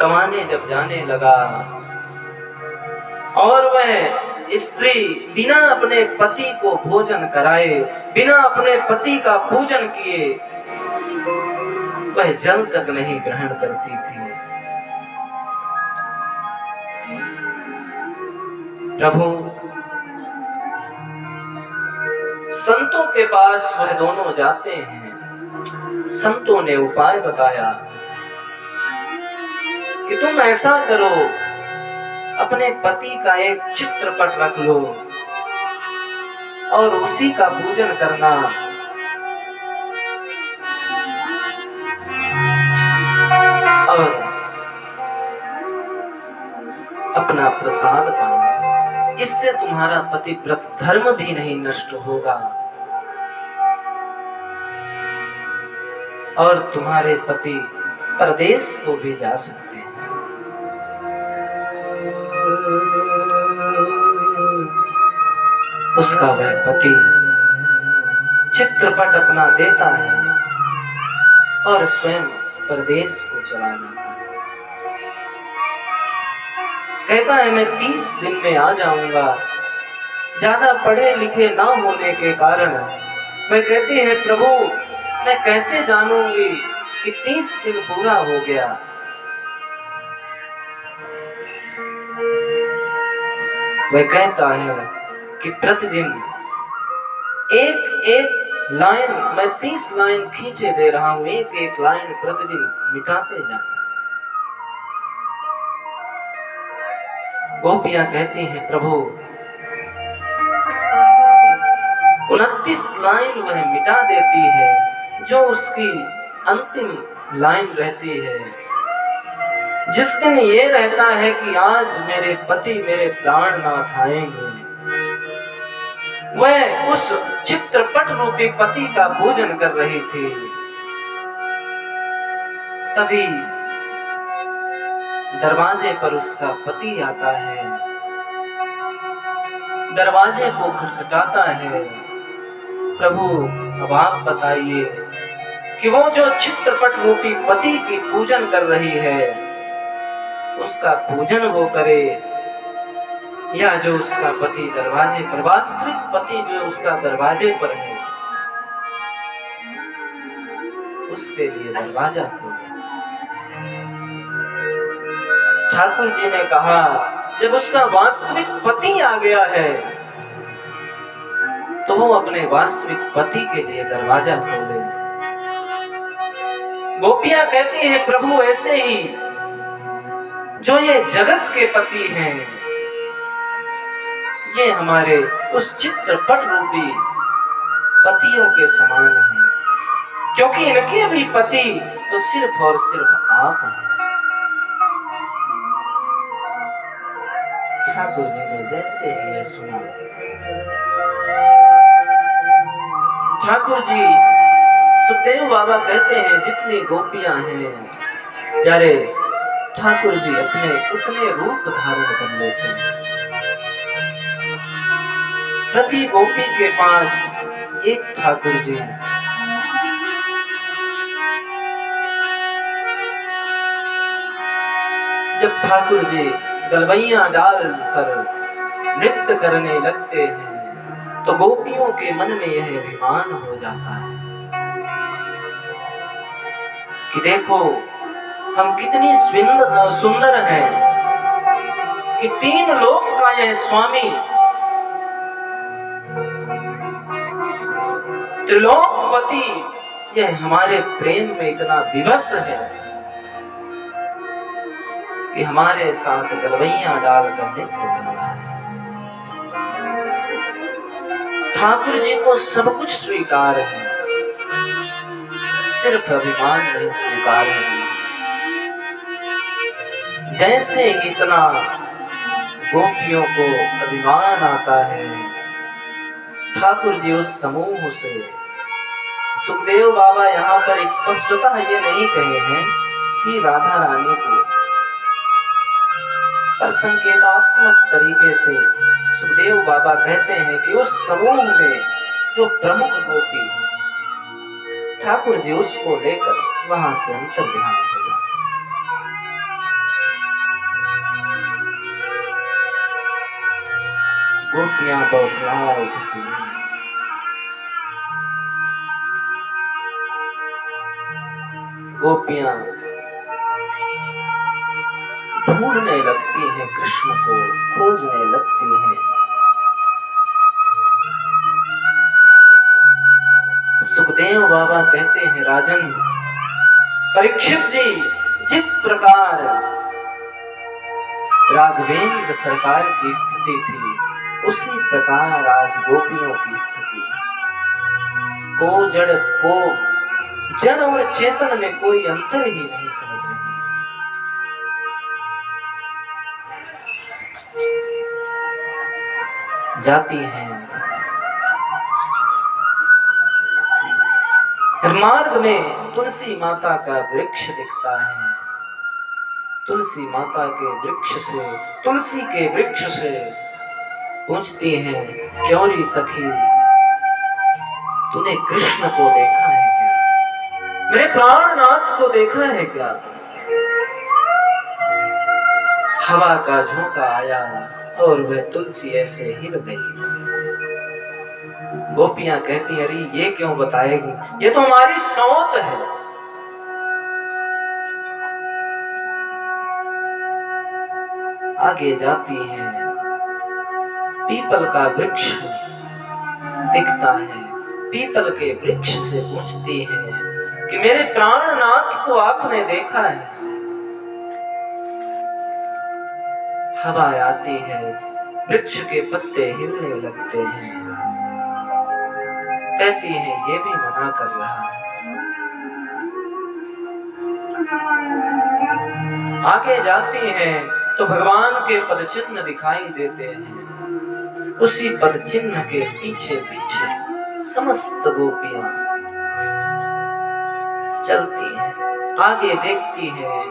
कमाने जब जाने लगा और वह स्त्री बिना अपने पति को भोजन कराए, बिना अपने पति का पूजन किए वह जल तक नहीं ग्रहण करती थी। प्रभु संतों के पास वह दोनों जाते हैं। संतों ने उपाय बताया कि तुम ऐसा करो, अपने पति का एक चित्रपट रख लो और उसी का पूजन करना, और अपना प्रसाद पाना। इससे तुम्हारा पतिव्रत धर्म भी नहीं नष्ट होगा और तुम्हारे पति परदेश को भी जा सकते हैं। उसका वह पति चित्रपट अपना देता है और स्वयं परदेश को चला जाता है। कहता है मैं 30 दिन में आ जाऊंगा। ज्यादा पढ़े लिखे ना होने के कारण मैं कहती है प्रभु मैं कैसे जानूंगी कि 30 दिन पूरा हो गया। वह कहता है कि प्रतिदिन एक एक लाइन, मैं 30 लाइन खींचे दे रहा हूं, एक एक लाइन प्रतिदिन मिटाते जाना। गोपियां कहती हैं प्रभु 29 लाइन वह मिटा देती है, जो उसकी अंतिम लाइन रहती है। जिस दिन ये रहता है कि आज मेरे पति मेरे प्राणनाथ आएंगे, वह उस चित्रपट रूपी पति का पूजन कर रही थी। तभी दरवाजे पर उसका पति आता है, दरवाजे को खटखटाता है। प्रभु अब आप बताइए कि वो जो चित्रपट रूपी पति की पूजन कर रही है, उसका पूजन वो करे या जो उसका पति दरवाजे पर, वास्तविक पति जो उसका दरवाजे पर है, उसके लिए दरवाजा खोले। ठाकुर जी ने कहा जब उसका वास्तविक पति आ गया है तो वो अपने वास्तविक पति के लिए दरवाजा खोले। गोपियां कहती हैं प्रभु ऐसे ही जो ये जगत के पति हैं, ये हमारे उस चित्रपट रूपी पतियों के समान हैं, क्योंकि इनके भी पति तो सिर्फ और सिर्फ आप हैं। ठाकुर जी ने जैसे ही यह सुना, ठाकुर जी सुखदेव बाबा कहते हैं जितनी गोपियां हैं प्यारे, ठाकुर जी अपने उतने रूप धारण कर लेते हैं। प्रति गोपी के पास एक ठाकुर जी। जब ठाकुर जी गलबैया डालकर नृत्य करने लगते हैं तो गोपियों के मन में यह अभिमान हो जाता है कि देखो हम कितनी सुंदर हैं कि 3 लोक का यह स्वामी, त्रिलोकपति, यह हमारे प्रेम में इतना विवश है कि हमारे साथ गलबैया डालकर नृत्य कर रहा है। ठाकुर जी को सब कुछ स्वीकार है, सिर्फ अभिमान नहीं स्वीकार है। जैसे इतना गोपियों को अभिमान आता है, ठाकुर जी उस समूह से, सुखदेव बाबा यहाँ पर स्पष्टतः ये नहीं कहे हैं कि राधा रानी को, पर संकेतात्मक तरीके से सुखदेव बाबा कहते हैं कि उस समूह में जो प्रमुख गोपी है, ठाकुर जी उसको लेकर वहां से अंतर ध्यान हो जाते हैं। गोपियां बौखला उठती हैं। गोपियां ढूंढने लगती हैं, कृष्ण को खोजने लगती हैं। सुखदेव बाबा कहते हैं, राजन परीक्षित जी, जिस प्रकार राघवेंद्र सरकार की स्थिति थी, उसी प्रकार आज गोपियों की स्थिति। को जड़ और चेतन में कोई अंतर ही नहीं समझ रहे। जाती हैं, मार्ग में तुलसी माता का वृक्ष दिखता है। तुलसी माता के वृक्ष से, तुलसी के वृक्ष से पूछती हैं, क्यों री सखी, तूने कृष्ण को देखा है क्या? मेरे प्राणनाथ को देखा है क्या? हवा का झोंका आया और वह तुलसी ऐसे हिल गई। गोपियां कहती, अरे ये क्यों बताएगी, ये तो हमारी सौत है। आगे जाती हैं, पीपल का वृक्ष दिखता है। पीपल के वृक्ष से पूछती हैं कि मेरे प्राणनाथ को आपने देखा है? हवा आती है, वृक्ष के पत्ते हिलने लगते हैं। कहती है, ये भी मना कर रहा है। आगे जाती हैं तो भगवान के पदचिन्ह दिखाई देते हैं। उसी पदचिन्ह के पीछे पीछे समस्त गोपियां चलती हैं। आगे देखती हैं,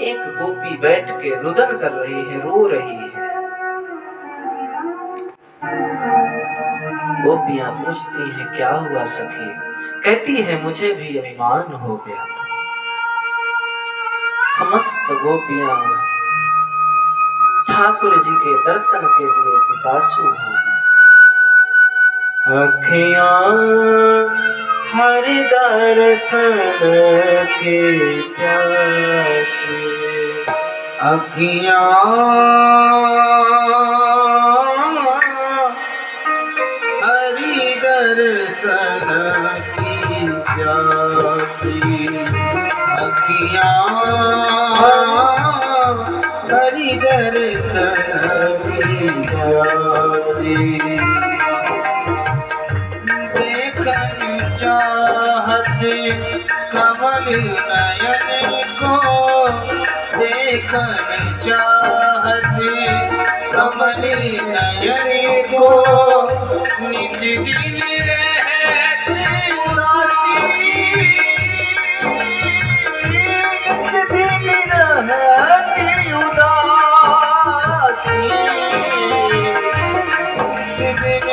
एक गोपी बैठ के रुदन कर रही है, रो रही है। गोपियां पूछती हैं, क्या हुआ सखी? कहती है, मुझे भी अभिमान हो गया था। समस्त गोपियां ठाकुर जी के दर्शन के लिए पिपासु हो गई। अखियां हरि दर्शन के प्यासे, अखियां हरि दर्शन की प्यासी, अखियां हरि दर्शन की प्यासी, देखन चाहते कमल नयन को, देखन चाहते कमल नयन को, निज दिन रहते उदासी, निज दिन रहते उदासी, निज दिन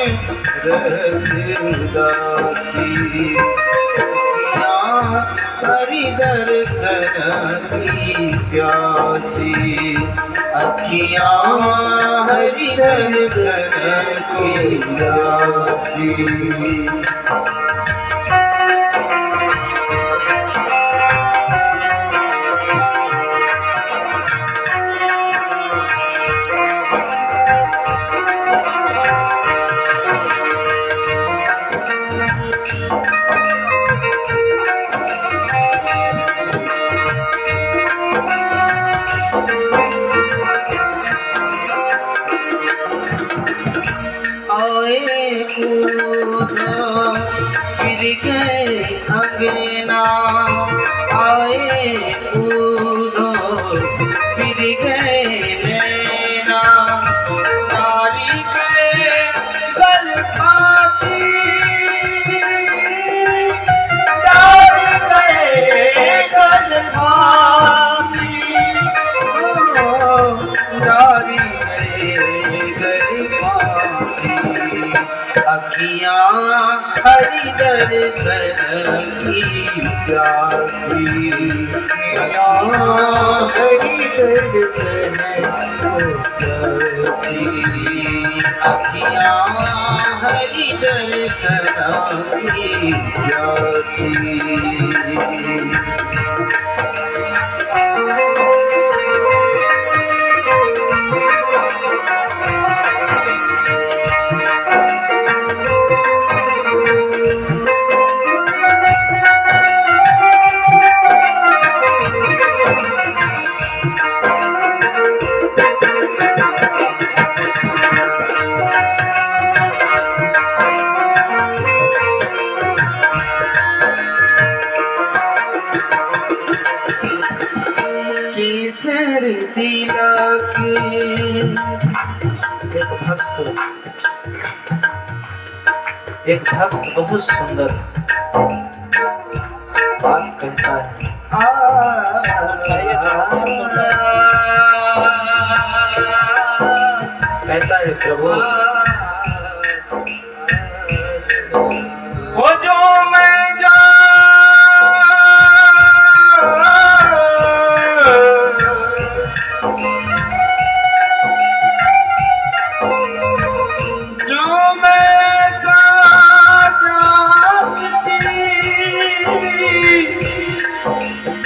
रहते उदासी। हरि दर्शन की प्यासी, अखियां हरि दर्शन की प्यासी। फिर गए अंगना, आए उधर फिर गए नैना, तारी गए गल फांसी, तारी गए गल फांसी, तारी गए गल फांसी। अखियां हरि दर्शन की प्यासी, हरि दर्शन को प्यासी अखियाँ हरि दर्शन की प्यासी केसर तिलक एक भक्त बहुत सुंदर बात कहता है। कहता है प्रभु वो जो मैं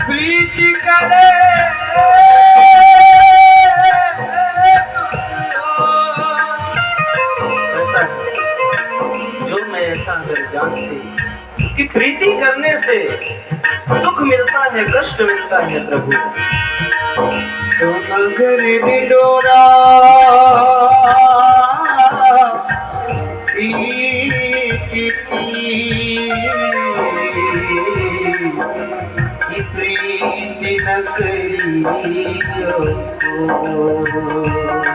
प्रीति करे जो मैं ऐसा अगर जानती कि प्रीति करने से दुख मिलता है, कष्ट मिलता है प्रभु, तो नगर निडोरा प्रीति न करियो।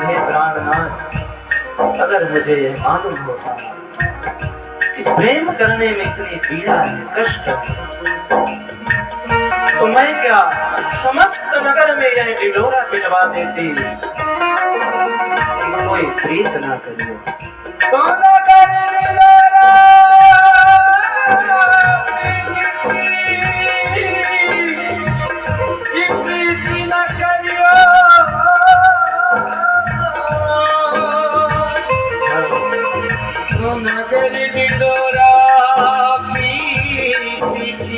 हे प्राणनाथ, अगर मुझे यह मालूम होता कि प्रेम करने में इतनी पीड़ा है, कष्ट है, तो मैं क्या समस्त नगर में यह ढिढोरा पिटवा देती कि कोई प्रीत ना करियो। तो नगर निडोरा प्रीति न करियो। तो नगर निडोरा प्रीति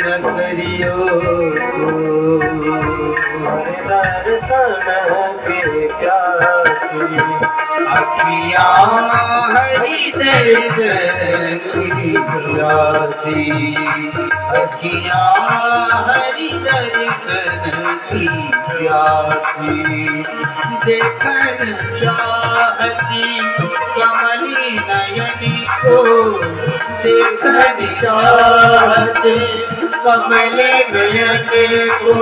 न करियो। दर्शन के प्यासी अखियाँ हरि दर्शन की प्यासी अखियाँ हरि दर्शन की प्यासी देखन चाहती कमली नयनी को देखन चाहती कमली नयनी को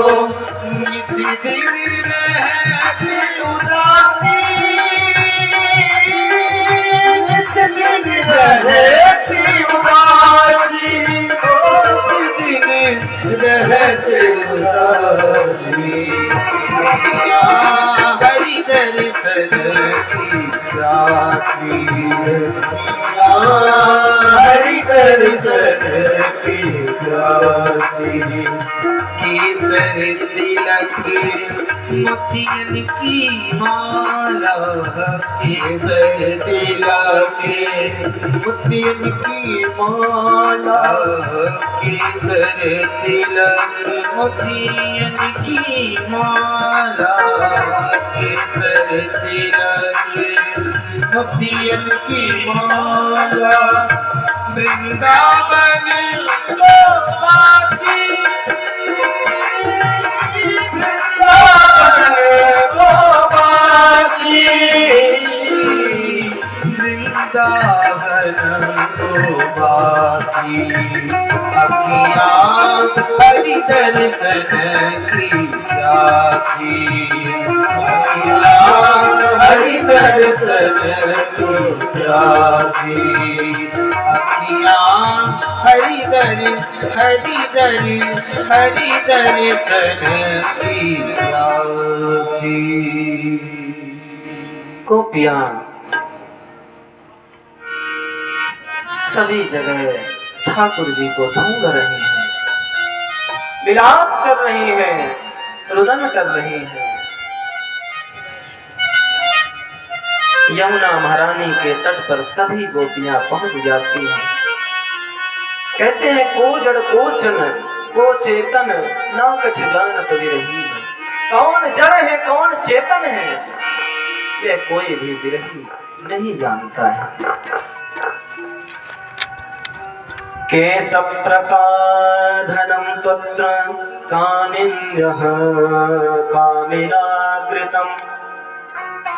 किसी दिन रहती उदासी किसी दिन रहती उदासी किसी दिन रहती उदासी हरि दर्शन की प्यासी हरि दर्शन की प्यासी केसर तिलक मोतियन की माला केसर तिलक मोतियन की माला केसर तिलक मोतियन की माला केसर तिलक मोतियन की माला वृंदावन गोपाची वृंदावन गोपाची अखियाँ हरि दर्शन की प्यासी अखियाँ हरि दर्शन की प्यासी अखियाँ हरि दर्शन की प्यासी। गोपियां सभी जगह ठाकुर जी को ढूंढ रही हैं, विलाप कर रही हैं, रुदन कर रही हैं। यमुना महारानी के तट पर सभी गोपियां पहुंच जाती हैं। कहते हैं को जड़ को चन को चेतन ना कछ जानत विरही। कौन जड़ है कौन चेतन है यह कोई भी विरही नहीं जानता है। केशव प्रसाधनम तत्र कामिन्यः कामिना कृतम्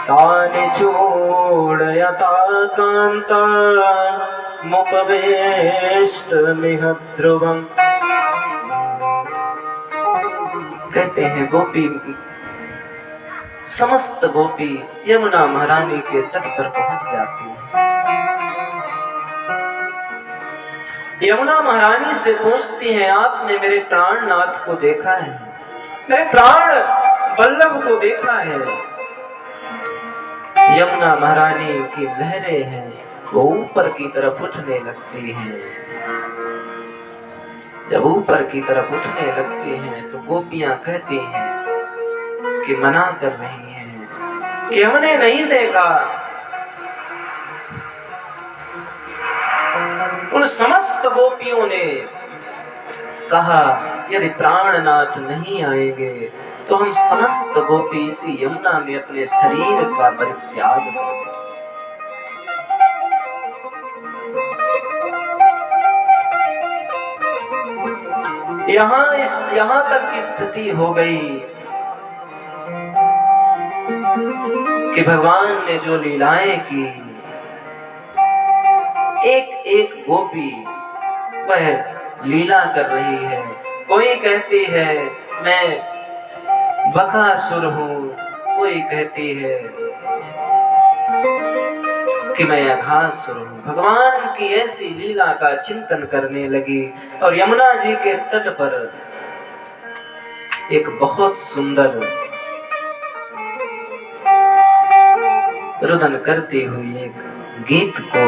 तानि चूडयता कान्ता मुपवेष्टमिह ध्रुवम्। कहते हैं गोपी समस्त गोपी यमुना महारानी के तट पर पहुंच जाती है। यमुना महारानी से पूछती हैं आपने मेरे प्राणनाथ को देखा है, मेरे प्राण वल्लभ को देखा है। यमुना महारानी की लहरें हैं वो ऊपर की तरफ उठने लगती हैं। जब ऊपर की तरफ उठने लगती हैं तो गोपियां कहती हैं कि मना कर रही हैं कि हमने नहीं देखा। उन समस्त गोपियों ने कहा यदि प्राणनाथ नहीं आएंगे तो हम समस्त गोपी इसी यमुना में अपने शरीर का परित्याग कर दें। यहां तक की स्थिति हो गई कि भगवान ने जो लीलाएं की, एक एक गोपी वह लीला कर रही है। कोई कहती है मैं बकासुर हूं, कोई कहती है कि मैं अघासुर हूं। भगवान की ऐसी लीला का चिंतन करने लगी और यमुना जी के तट पर एक बहुत सुंदर रुदन करती हुई एक गीत को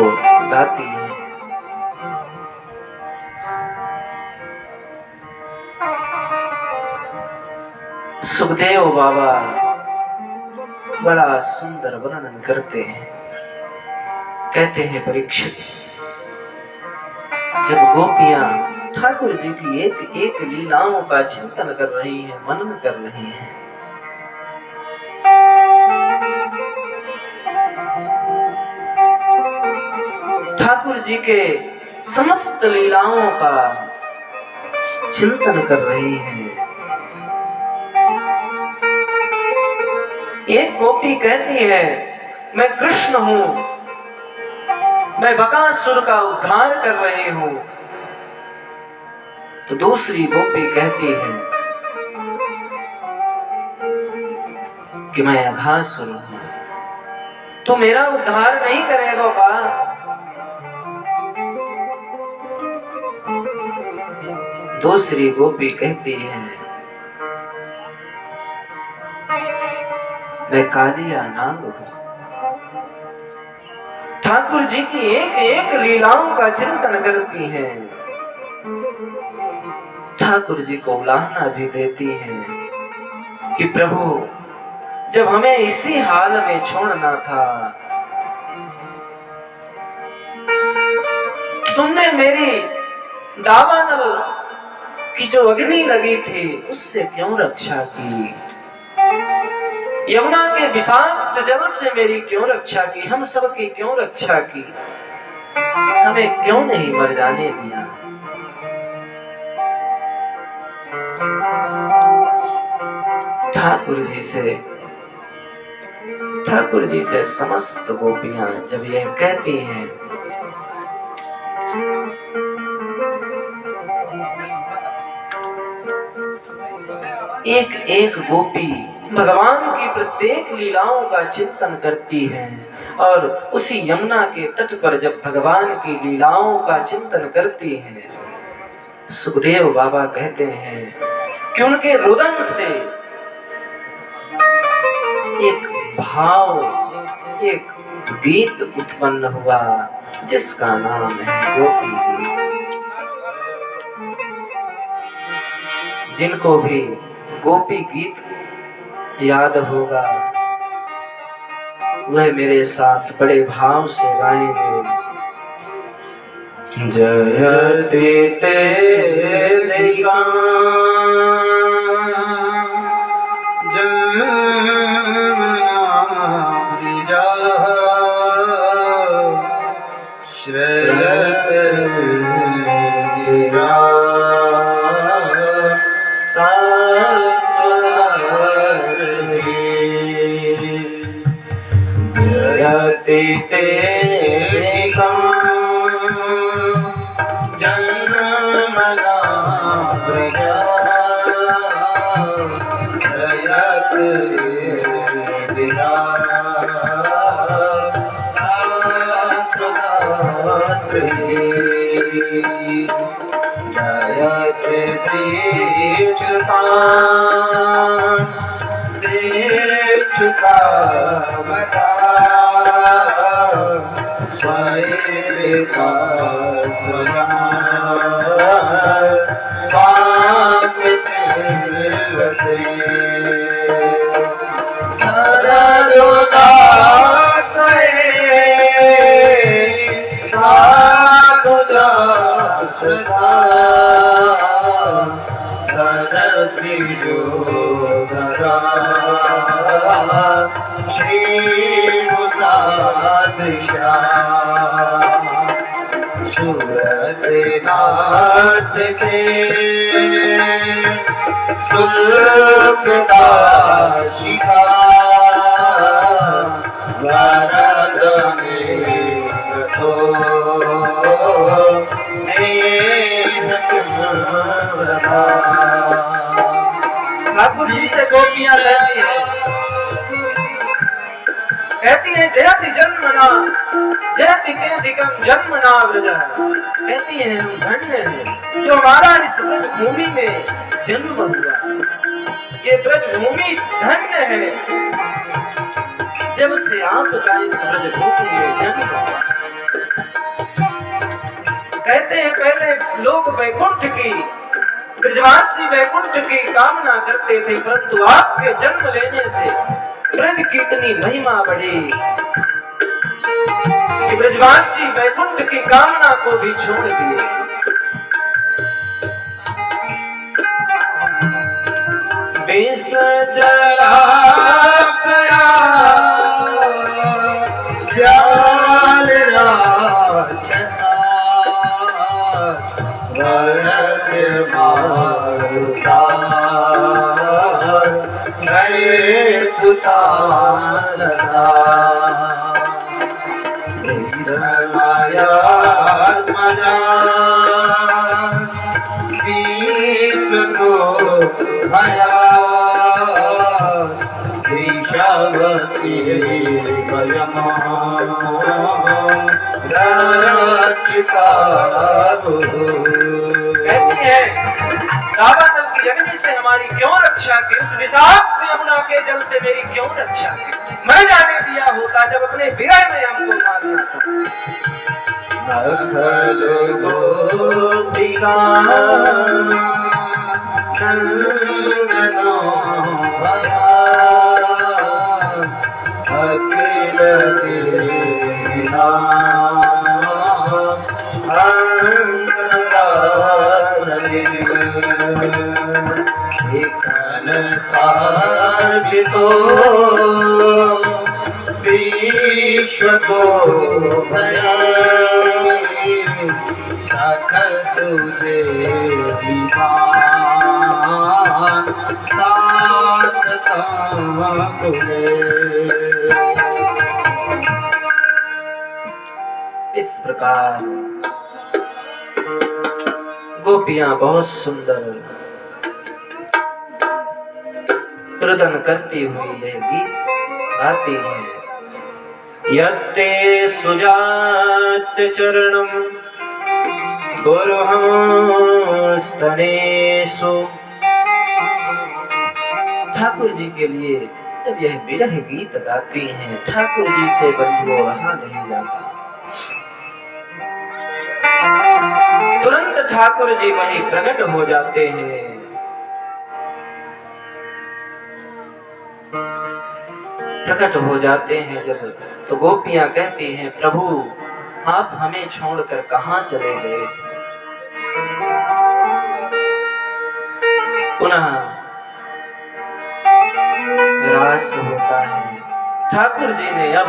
गाती है। सुखदेव बाबा बड़ा सुंदर वर्णन करते हैं। कहते हैं परीक्षित जब गोपियां ठाकुर जी की एक एक लीलाओं का चिंतन कर रही हैं, मनन कर रही हैं, ठाकुर जी के समस्त लीलाओं का चिंतन कर रही हैं, एक गोपी कहती है मैं कृष्ण हूं, मैं बकासुर का उद्धार कर रही हूं। तो दूसरी गोपी कहती है कि मैं अघासुर हूं, तो मेरा उद्धार नहीं करेगा का? दूसरी गोपी कहती है मैं कालिया नाग हूं। ठाकुर जी की एक एक लीलाओं का चिंतन करती हैं, ठाकुर जी को उलाहना भी देती हैं कि प्रभु जब हमें इसी हाल में छोड़ना था, तुमने मेरी दावानल की जो अग्नि लगी थी उससे क्यों रक्षा की? यमुना के विषाक्त जल से मेरी क्यों रक्षा की? हम सब की क्यों रक्षा की? हमें क्यों नहीं मर जाने दिया? ठाकुर जी से समस्त गोपियां जब यह कहती हैं एक एक गोपी भगवान की प्रत्येक लीलाओं का चिंतन करती है और उसी यमुना के तट पर जब भगवान की लीलाओं का चिंतन करती है, सुखदेव बाबा कहते हैं कि उनके रुदन से एक भाव, एक गीत उत्पन्न हुआ जिसका नाम है गोपी गीत। जिनको भी गोपी गीत याद होगा वह मेरे साथ बड़े भाव से गाएंगे। जयति तेरिका जमुनाब्रिजा श्रयत गिरा जयति तेरिका जन्मनाब्रिजा श्रयत गिरा जयत दीक्षिता बता स्वयं स्वामी चिन्वते सरदुदासये सरसिजोदरा श्रीमुसादृशा सूरतनाथ के सुलकदाशिका वरदने तो ठाकुर जी से गोपियां कहती है जयति जन्मना जयति तेधिकम जन्मना व्रज। कहती है हम धन्य हैं जो हमारा इस ब्रज भूमि में जन्म हुआ। ये ब्रज भूमि धन्य है जब से आपका इस ब्रज भूमि में जन्म हुआ। कहते हैं पहले लोग वैकुंठ की ब्रजवासी वैकुंठ की कामना करते थे, परंतु आपके जन्म लेने से ब्रज की इतनी महिमा बढ़ी कि ब्रजवासी वैकुंठ की कामना को भी छोड़ दिए। बेस जला गया ज्ञान राक्षसा वरद मारुता नये तुतारदा मायात्मजा विश्व को भया ईशावती भयमा रचिता कहती है दावानल की अग्नि से हमारी क्यों रक्षा की, उस विषाक्त यमुना के जल से मेरी क्यों रक्षा की। मर जाने दिया होता जब अपने विरह में हमको मारना था। नखल गोपिका नंदनो भया अखिल देना एकन साजितो विश्व को भया सकल तुझे दीवान सात तांबुले। इस प्रकार गोपियां बहुत सुंदर रुदन करती हुई यह गीत गाती हैं। यत्ते सुजात चरणम गुरुहस्तनेषु। ठाकुर जी के लिए जब यह विरह गीत गाती हैं, ठाकुर जी से बंधुओं रहा नहीं जाता। तुरंत ठाकुर जी वहीं प्रकट हो जाते हैं। प्रकट हो जाते हैं जब, तो गोपियां कहती हैं, प्रभु आप हमें छोड़कर कहाँ चले गए थे। पुनः रास होता है। ठाकुर जी ने अब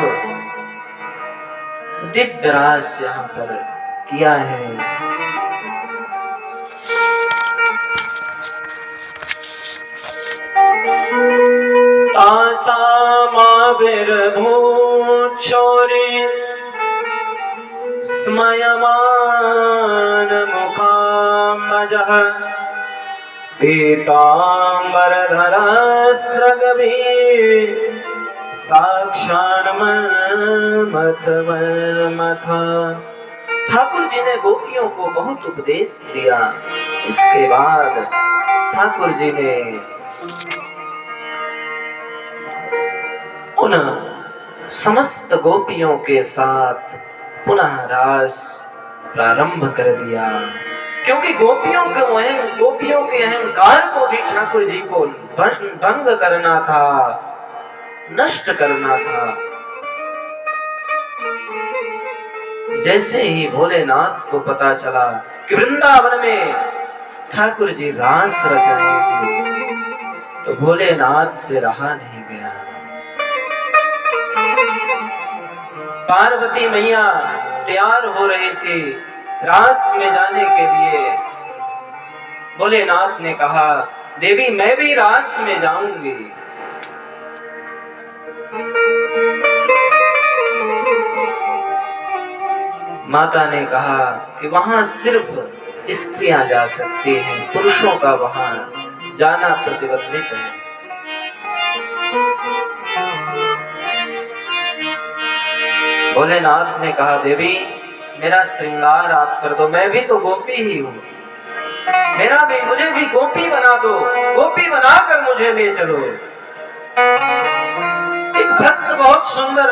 दिव्य रास यहाँ पर किया है। तासामाविर्भूचोरे स्मयमान मुखाम्बजः पीताम्बरधरस्त्रगभीर साक्षान्मन्मथमन्मथा। ठाकुर जी ने गोपियों को बहुत उपदेश दिया। इसके बाद ठाकुर जी ने पुनः समस्त गोपियों के साथ पुनः रास प्रारंभ कर दिया, क्योंकि गोपियों के अहंकार को भी ठाकुर जी को भंग करना था, नष्ट करना था। जैसे ही भोलेनाथ को पता चला कि वृंदावन में ठाकुर जी रास रचाएंगे, तो भोलेनाथ से रहा नहीं गया। पार्वती मैया तैयार हो रही थी रास में जाने के लिए। भोलेनाथ ने कहा, देवी मैं भी रास में जाऊंगी। माता ने कहा कि वहां सिर्फ स्त्रियां जा सकती हैं, पुरुषों का वहां जाना प्रतिबंधित है। भोलेनाथ ने कहा, देवी मेरा श्रृंगार आप कर दो, मैं भी तो गोपी ही हूँ, मुझे भी गोपी बना दो, गोपी बनाकर मुझे ले चलो। एक भक्त बहुत सुंदर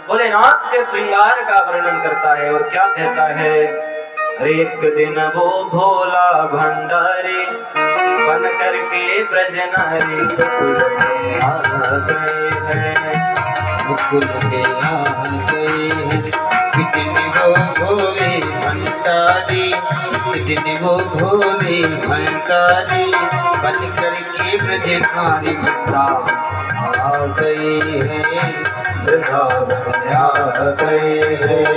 भोलेनाथ के श्रृंगार का वर्णन करता है और क्या कहता है, एक दिन वो भोला भंडारी बन करके ब्रजनारी गोकुल में आ गए हैं, गोकुल में आ गए हैं। कितने वो भोले भंडारी, कितने वो भोले भंडारी बन करके ब्रजनारी वृंदावन आ गए हैं, वृंदावन आ गए हैं।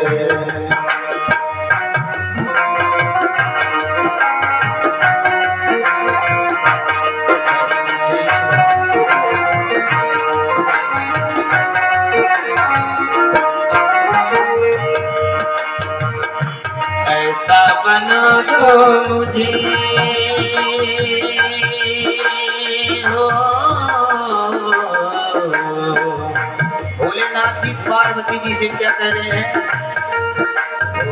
ऐसा बना दो मुझे हो। भोलेनाथ जी पार्वती जी से क्या कह रहे हैं, ओ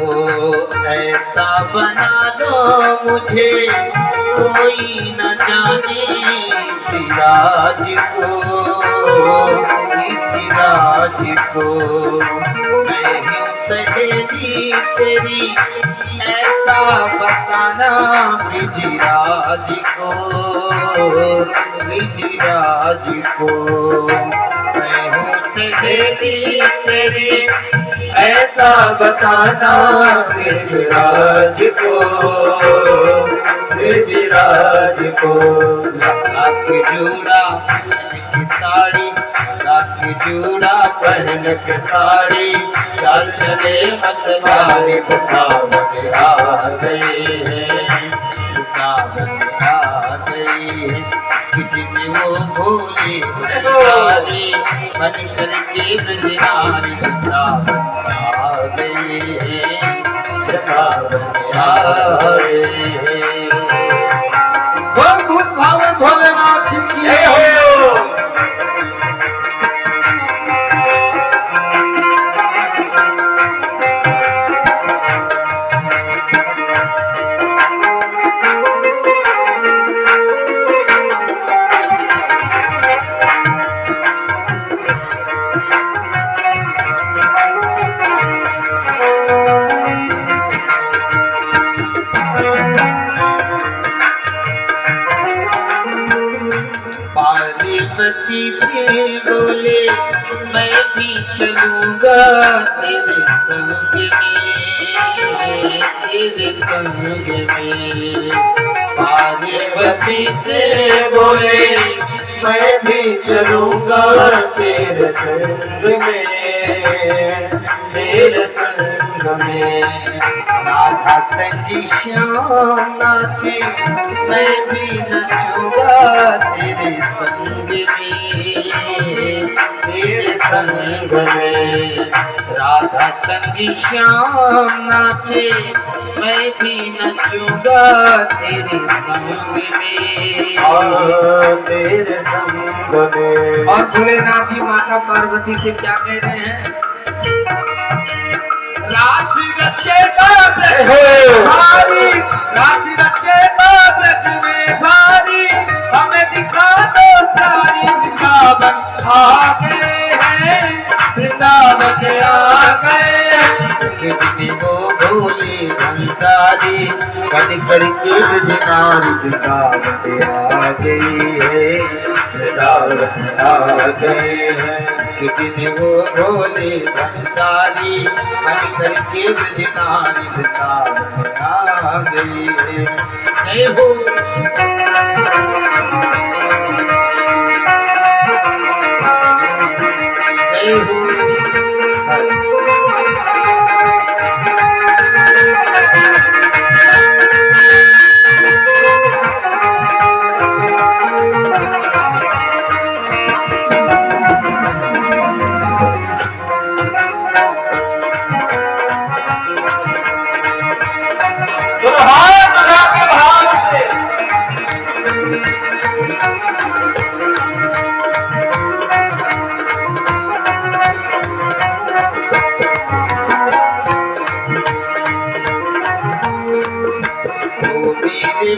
ऐसा बना दो मुझे कोई न जाने सिराज को, इस राज को। मैं हूँ सहेली तेरी ऐसा बताना ब्रिजराज को, ब्रिजराज को। मैं हूँ सहेली तेरी ऐसा बताना ब्रिजराज को, ब्रिजराज को। लाख जूड़ा की साड़ी, लाख जूड़ा पहन के साड़ी, चाल चले मतवारी वृंदावन आ गए हैं, वृंदावन आ गए हैं। कितने वो भोले भंडारी बन करके ब्रजनारी वृंदावन आ गए हैं, वृंदावन आ गए हैं। भूत भावन भोलेनाथ की जय हो। पार्वती से बोले मैं भी चलूंगा तेरे संग में, तेरे संग में। पार्वती से बोले मैं भी चलूंगा तेरे संग में, तेरे संग में। राधा संगी श्याम नाचे मैं भी नचूंगा तेरे संग में, तेरे संग में। राधा संगी श्याम नाचे मैं भी नचूंगा तेरे संग में, तेरे संग में। और भोलेनाथ जी माता पार्वती से क्या कह रहे हैं? राशि रचेगा ब्रज में भारी, राशि रचेगा ब्रज में भारी, हमें दिखा दो प्यारी वृंदावन आ गए हैं, वृंदावन आ गए हैं। कितनी वो भोली भंडारी बन करके ब्रजनारी वृंदावन आ गई है, वृंदावन आ गए हैं। कितनी वो भोली भंडारी बन करके ब्रजनारी वृंदावन आ गई है। जय हो जय हो।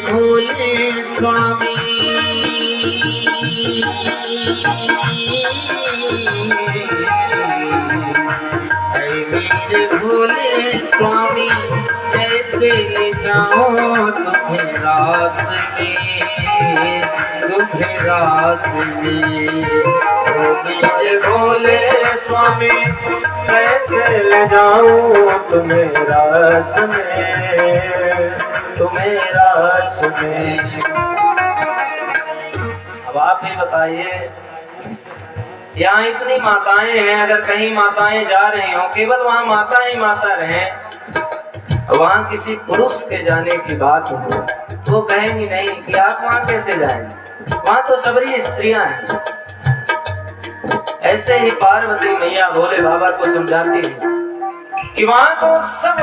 भोले स्वामी मेरे भोले स्वामी कैसे ले जाओ तुम्हें रात में, तुम्हें रात में। ओ मेरे भोले स्वामी कैसे ले जाऊं तुम्हें रास में, तुम्हें रास में। अब आप ही बताइए, यहाँ इतनी माताएं हैं, अगर कहीं माताएं जा रही हो, केवल वहाँ माता ही माता रहे, वहाँ किसी पुरुष के जाने की बात हो तो कहेंगी नहीं कि आप वहाँ कैसे जाएंगे, वहाँ तो सबरी स्त्रियां हैं। ऐसे ही पार्वती मैया भोले बाबा को समझाती है कि वहाँ तो सब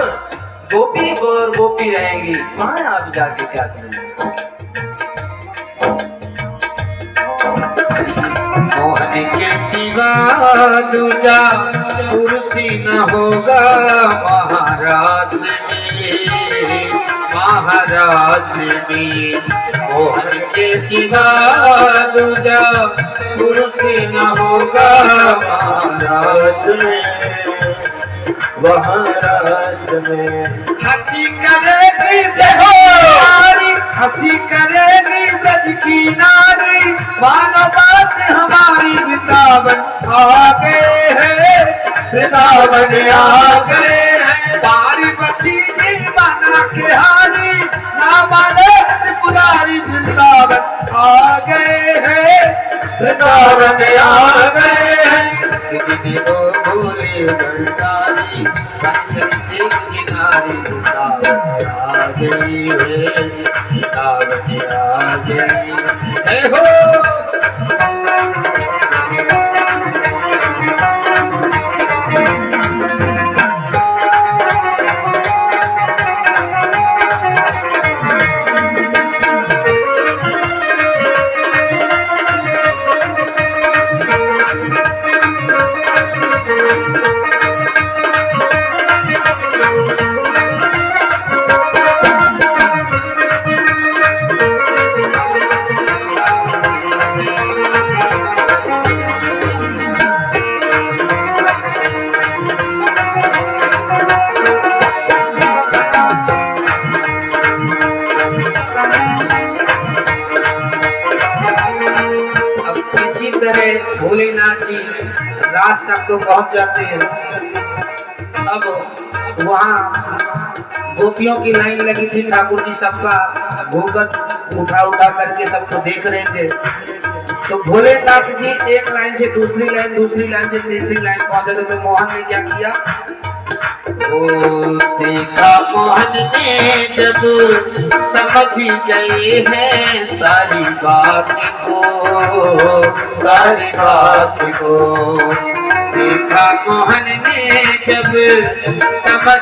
गोपी और गोपी रहेंगी, वहाँ आप जाके क्या करेंगे। मोहन के सिवा दूजा पुरुष न होगा महाराज में, महाराज में। मोहन के सिवा दूजा पुरुष न होगा महाराज में, महाराज में। हंसी करेगी नारी, हंसी करेगी ब्रज की नारी, मानो बात हमारी वृंदावन आ गए हैं, वृंदावन आ गए हैं। पार्वती जी बना के हारी, ना माने त्रिपुरारी वृंदावन आ गए हैं, वृंदावन आ गए हैं। कितनी वो भोले भंडारी बन करके नारी वृंदावन आ गई है, वृंदावन आ गई है। हो इसी तरह भोलेनाथ जी रात तक तो पहुंच जाते हैं। अब वहाँ गोपियों की लाइन लगी थी, ठाकुर जी सबका घूंघट उठा उठा करके सबको देख रहे थे। तो भोलेनाथ जी एक लाइन से दूसरी लाइन, दूसरी लाइन से तीसरी लाइन पहुंचे थे। तो मोहन ने क्या किया, ओ देखा मोहन ने जब समझ गए हैं सारी बात को, सारी बात को। देखा मोहन ने जब समझ